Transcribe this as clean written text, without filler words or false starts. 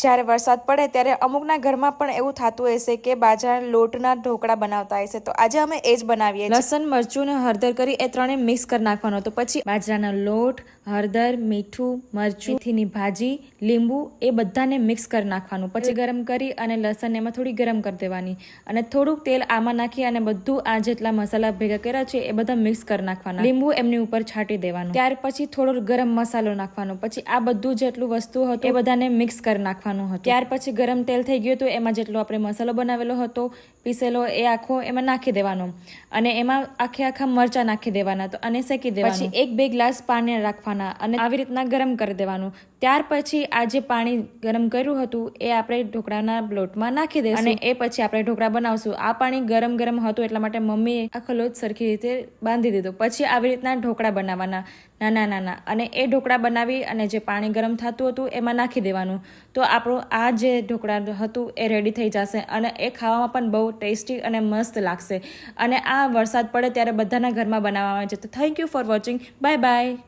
જ્યારે વરસાદ પડે ત્યારે અમુકના ઘરમાં પણ એવું થતું હશે કે બાજરાના લોટના ઢોકળા બનાવતા હશે, તો આજે અમે એ જ બનાવીએ છીએ। લસણ, મરચું ને હળદર કરી એ ત્રણે મિક્સ કરી નાખવાનો। તો પછી બાજરાનો લોટ, હળદર, મીઠું, મરચું, મેથીની ભાજી, લીંબુ એ બધાને મિક્સ કરી નાખવાનું। પછી ગરમ કરી અને લસણ એમાં થોડી ગરમ કરી દેવાની અને થોડુંક તેલ આમાં નાખી અને બધું આ જેટલા મસાલા ભેગા કર્યા છે એ બધા મિક્સ કરી નાખવાના। લીંબુ એમની ઉપર છાંટી દેવાનું। ત્યાર પછી થોડો ગરમ મસાલો નાખવાનો। પછી આ બધું જેટલું વસ્તુ હતું એ બધાને મિક્સ કરી નાખવાનું। ત્યાર પછી ગરમ તેલ થઈ ગયું તો એમાં જેટલો આપણે મસાલો બનાવેલો હતો પીસેલો એ આખો એમાં નાખી દેવાનો અને એમાં આખા મરચા નાખી દેવાના તો અને શેકી દેવાનું। પછી 1-2 ગ્લાસ પાણી રાખવાના અને આવી રીતના ગરમ કરી દેવાનું। ત્યાર પછી આ જે પાણી ગરમ કર્યું હતું એ આપણે ઢોકળાના લોટમાં નાખી દઈશું અને એ પછી આપણે ઢોકળા બનાવશું। આ પાણી ગરમ હતું એટલા માટે મમ્મીએ આખો લોટ સરખી રીતે બાંધી દીધો। પછી આવી રીતના ઢોકળા બનાવવાના નાના અને એ ઢોકળા બનાવી અને જે પાણી ગરમ થતું હતું એમાં નાખી દેવાનું। તો આપણું આ જે ઢોકળા હતું એ રેડી થઈ જશે અને એ ખાવામાં પણ બહુ ટેસ્ટી અને મસ્ત લાગશે અને આ વરસાદ પડે ત્યારે બધાના ઘરમાં બનાવવામાં આવે છે। તો thank you for watching, bye bye.